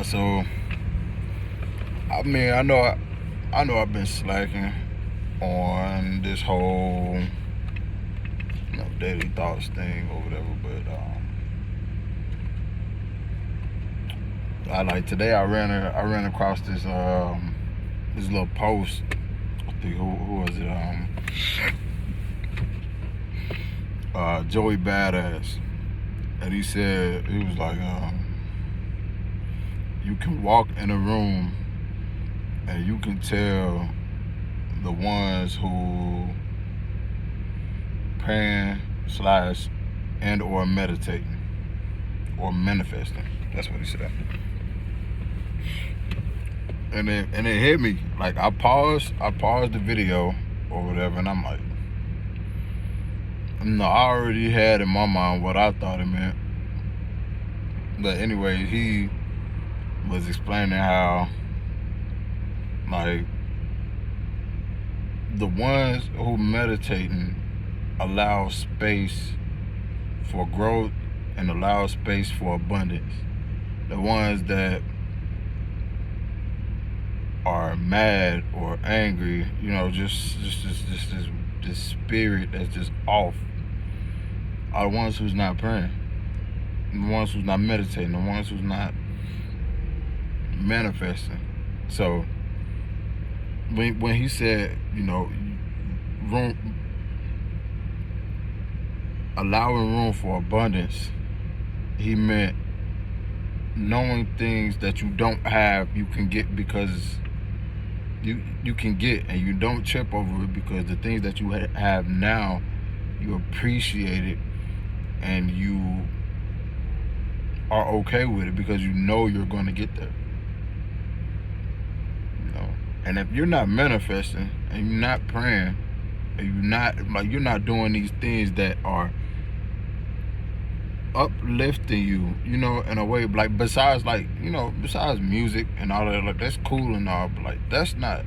So I mean, I know I've been slacking on this whole, daily thoughts thing or whatever, but I like today I ran across this little post. I think who was it? Joey Badass, and he was like, you can walk in a room and you can tell the ones who praying / and or meditating or manifesting. That's what he said. And it hit me. Like I paused the video or whatever, and I'm like, no, I already had in my mind what I thought it meant. But anyway, he was explaining how, like, the ones who meditating allow space for growth and allow space for abundance. The ones that are mad or angry, just this spirit that's just off, are the ones who's not praying, the ones who's not meditating, the ones who's not manifesting. So when he said, allowing room for abundance, he meant knowing things that you don't have, you can get because you can get, and you don't trip over it because the things that you have now, you appreciate it and you are okay with it because you know you're going to get there. And if you're not manifesting and you're not praying and you're not doing these things that are uplifting you, in a way, like besides music and all that, like that's cool and all, but like that's not,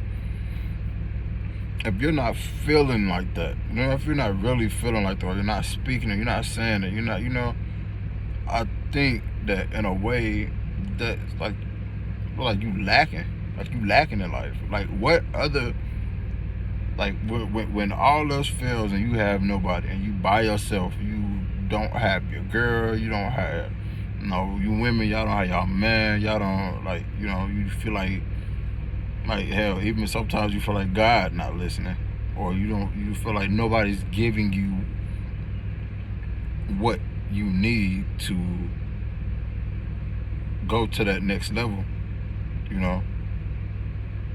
if you're not feeling like that, if you're not really feeling like that, or you're not speaking, or you're not saying it, you're not, I think that in a way that's like you lacking. Like you lacking in life. Like what other, like when all else fails and you have nobody and you by yourself, you don't have your girl, you don't have, you women, y'all don't have y'all man, y'all don't, you feel like hell, even sometimes you feel like God not listening, or you feel like nobody's giving you what you need to go to that next level,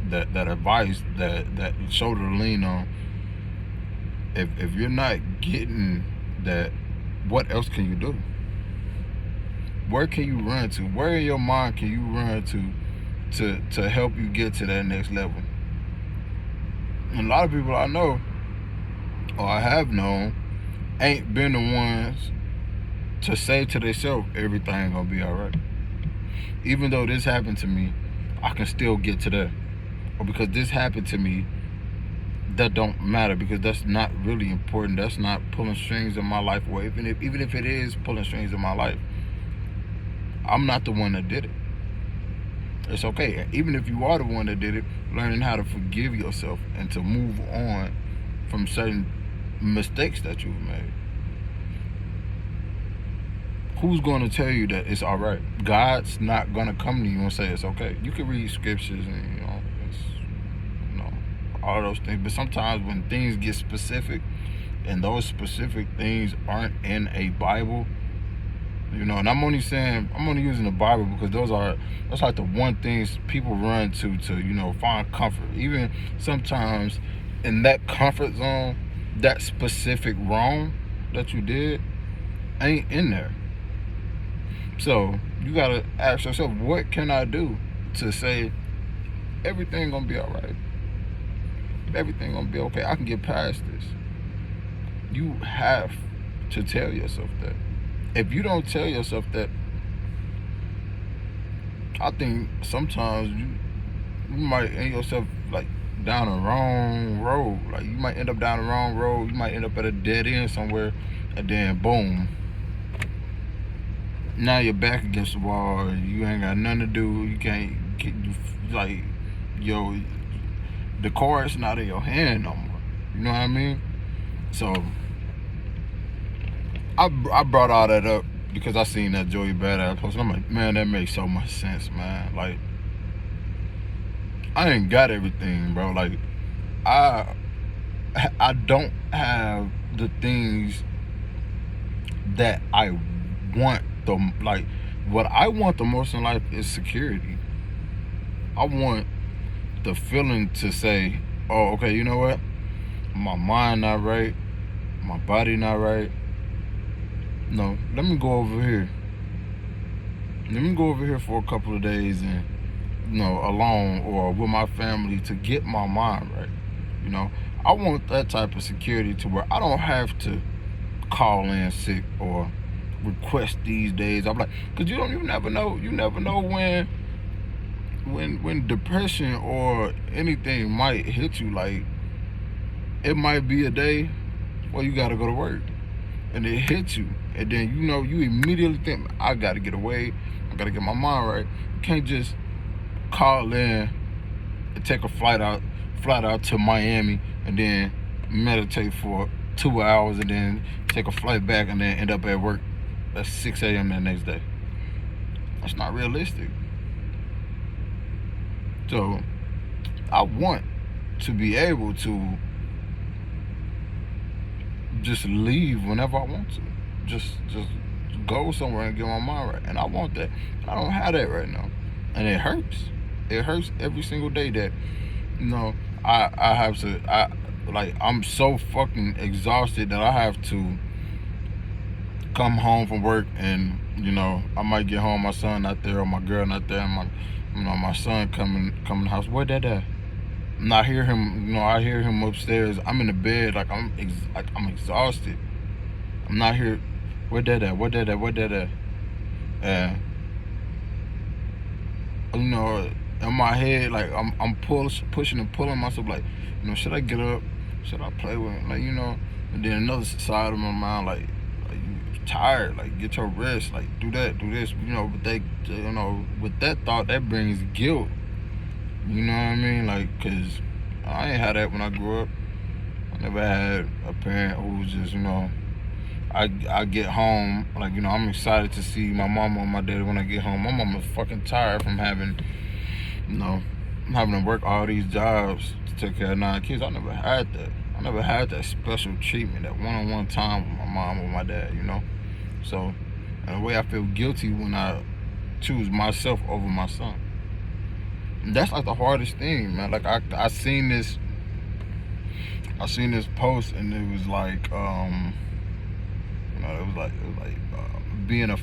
that advice, that shoulder to lean on. If you're not getting that, what else can you do? Where can you run to? Where in your mind can you run to help you get to that next level? And a lot of people I know, or I have known, ain't been the ones to say to themselves, everything gonna be alright. Even though this happened to me, I can still get to that. Or because this happened to me, that don't matter, because that's not really important. That's not pulling strings in my life. Or even if it is pulling strings in my life, I'm not the one that did it. It's okay. Even if you are the one that did it, learning how to forgive yourself and to move on from certain mistakes that you've made. Who's going to tell you that it's all right? God's not going to come to you and say it's okay. You can read scriptures and all those things, but sometimes when things get specific and those specific things aren't in a Bible, and I'm only using the Bible because that's like the one things people run to find comfort. Even sometimes in that comfort zone, that specific wrong that you did ain't in there. So you gotta ask yourself, what can I do to say everything gonna be all right? Everything gonna be okay. I can get past this. You have to tell yourself that. If you don't tell yourself that, I think sometimes you might end yourself like down the wrong road. Like you might end up down the wrong road. You might end up at a dead end somewhere, and then boom, Now you're back against the wall. You ain't got nothing to do. You can't get, like, yo, the car's not in your hand no more. You know what I mean? So I brought all that up because I seen that Joey Badass post. And I'm like, man, that makes so much sense, man. Like, I ain't got everything, bro. Like, I don't have the things that I want. Like, what I want the most in life is security. I want the feeling to say, oh, okay, you know what? My mind not right. My body not right. No, let me go over here. Let me go over here for a couple of days and, alone or with my family to get my mind right. I want that type of security to where I don't have to call in sick or request these days. I'm like, cause you never know. You never know when depression or anything might hit you. Like, it might be a day where you gotta go to work, and it hits you, and then you immediately think, I gotta get away. I gotta get my mind right. You can't just call in and take a flight out to Miami and then meditate for 2 hours and then take a flight back and then end up at work at 6 a.m. the next day. That's not realistic. So I want to be able to just leave whenever I want to. Just go somewhere and get my mind right. And I want that. I don't have that right now. And it hurts. It hurts every single day that, I have to, I'm so fucking exhausted that I have to come home from work and, I might get home, my son not there or my girl not there, and my son coming in the house. Where that at? And I hear him, I hear him upstairs. I'm in the bed, I'm exhausted. I'm not here. Where that at? Where that at? Where that at? And in my head, I'm pushing and pulling myself, should I get up? Should I play with him? And then another side of my mind, you tired, get your rest, do that, do this, but they, with that thought, that brings guilt. You know what I mean? Cause I ain't had that when I grew up. I never had a parent who was just, I get home, I'm excited to see my mama and my daddy when I get home. My mama's fucking tired from having to work all these jobs to take care of 9 kids. I never had that. I never had that special treatment, that one-on-one time with my mom or my dad, So, in a way, I feel guilty when I choose myself over my son. And that's the hardest thing, man. I seen this post, and it was being a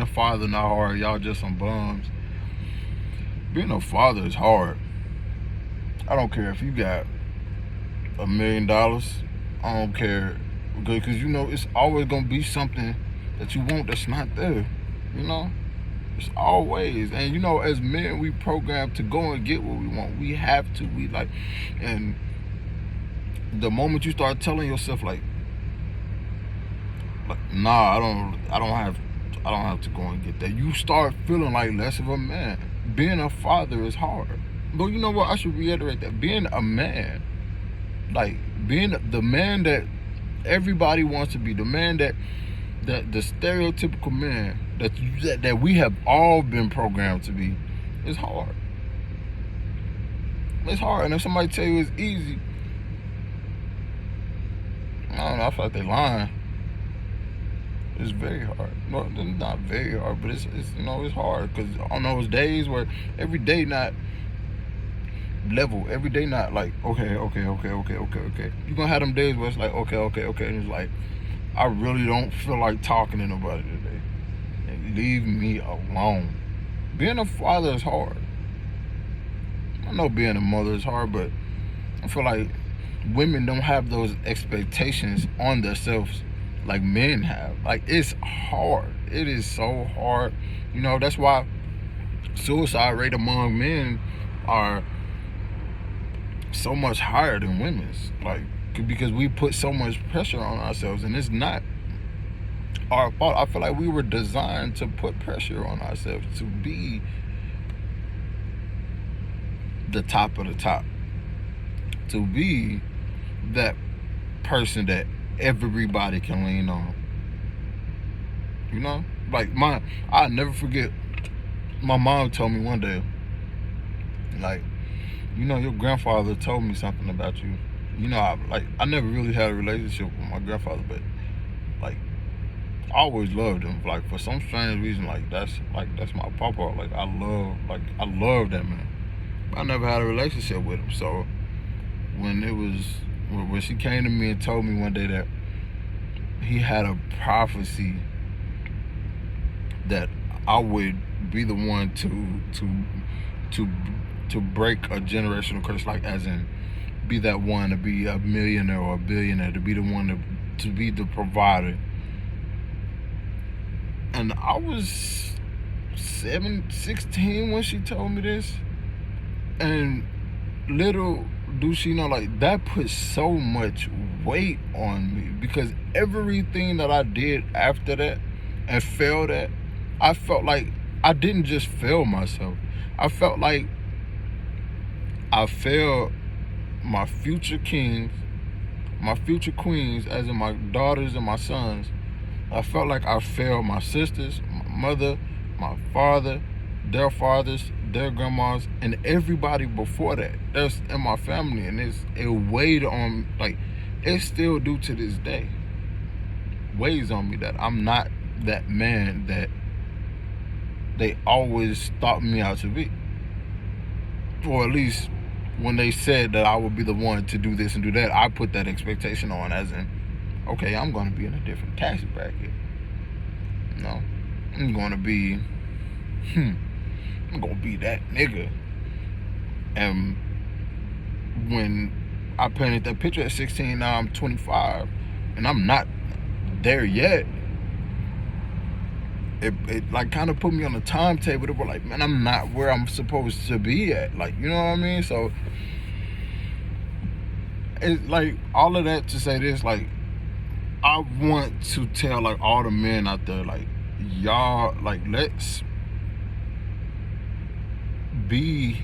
father not hard. Y'all just some bums. Being a father is hard. I don't care if you got $1 million. I don't care, because it's always gonna be something that you want that's not there. It's always. And as men, we programmed to go and get what we want. We have to. And the moment you start telling yourself nah, I don't have to go and get that, you start feeling like less of a man. Being a father is hard. But you know what? I should reiterate that. Being a man, being the man that everybody wants to be, the man that the stereotypical man that we have all been programmed to be, is hard. It's hard. And if somebody tell you it's easy, I don't know, I feel like they lying. It's very hard. No, it's not very hard, but it's hard, because on those days where every day not level, every day not okay. You're gonna have them days where it's okay, and it's I really don't feel like talking to nobody today. Leave me alone. Being a father is hard. I know being a mother is hard, but I feel like women don't have those expectations on themselves like men have. It's hard. It is so hard. That's why suicide rate among men are so much higher than women's. Because we put so much pressure on ourselves, and it's not our fault. I feel like we were designed to put pressure on ourselves to be the top of the top, to be that person that everybody can lean on. You know, like I'll never forget. My mom told me one day, like, you know, your grandfather told me something about you. You know, I never really had a relationship with my grandfather, but like, I always loved him. Like, for some strange reason, that's my papa. Like, I love that man. But I never had a relationship with him. So when she came to me and told me one day that he had a prophecy that I would be the one to break a generational curse, like, as in be that one to be a millionaire or a billionaire, to be the one to be the provider. And I was 16 when she told me this, and little do she know, like, that put so much weight on me, because everything that I did after that and failed at, I felt like I didn't just fail myself. I felt like I failed my future kings, my future queens, as in my daughters and my sons. I felt like I failed my sisters, my mother, my father, their fathers, their grandmas, and everybody before that. That's in my family, and it weighed on, like, it still do to this day. Weighs on me that I'm not that man that they always thought me out to be. Or at least when they said that I would be the one to do this and do that, I put that expectation on, as in, okay, I'm going to be in a different tax bracket. You know, I'm going to be that nigga. And when I painted that picture at 16, now I'm 25, and I'm not there yet. It like kind of put me on a timetable. It was like, man, I'm not where I'm supposed to be at. Like, you know what I mean? So it's like all of that to say this, like, I want to tell, like, all the men out there, like, y'all, like, let's be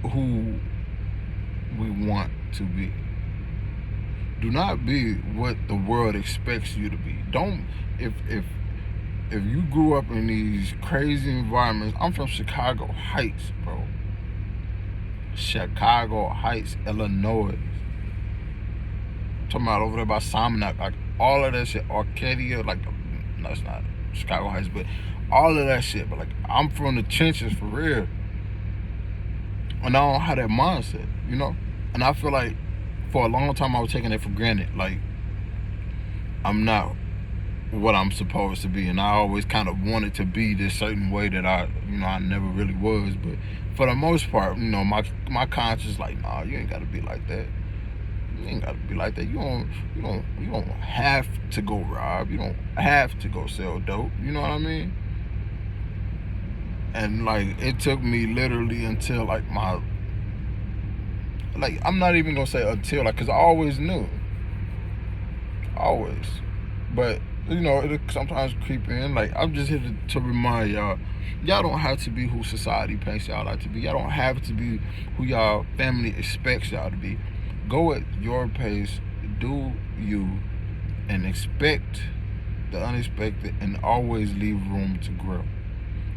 who we want to be. Do not be what the world expects you to be. Don't, if you grew up in these crazy environments. I'm from Chicago Heights, bro. Chicago Heights, Illinois. Talking about over there by Sominac, like, all of that shit. Arcadia, like, no, it's not Chicago Heights, but all of that shit. But, like, I'm from the trenches for real. And I don't have that mindset, you know? And I feel like for a long time I was taking it for granted. Like, I'm not what I'm supposed to be, and I always kind of wanted to be this certain way that I never really was. But for the most part, you know, my conscience, like, nah, you ain't gotta be like that. You ain't gotta be like that. You don't have to go rob. You don't have to go sell dope. You know what I mean? And, like, it took me literally until, like, I'm not even gonna say until, like, cause I always knew. Always. But, you know, it'll sometimes creep in. Like, I'm just here to remind y'all don't have to be who society paints y'all out to be. Y'all don't have to be who y'all family expects y'all to be. Go at your pace, do you, and expect the unexpected, and always leave room to grow.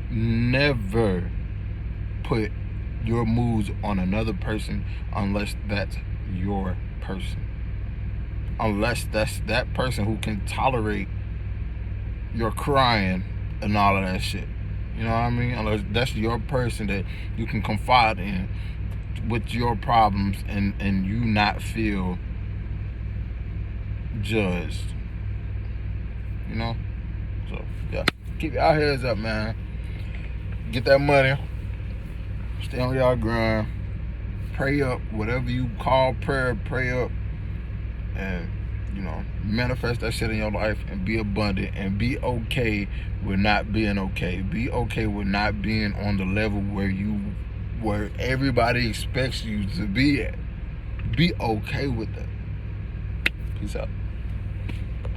Never put your moods on another person unless that's your person. Unless that's that person who can tolerate your crying and all of that shit. You know what I mean? Unless that's your person that you can confide in with your problems, and you not feel judged. You know? So, yeah. Keep y'all heads up, man. Get that money. Stay on y'all grind. Pray up. Whatever you call prayer, pray up. And, you know, manifest that shit in your life, and be abundant, and be okay with not being okay. Be okay with not being on the level where everybody expects you to be at. Be okay with that. Peace out.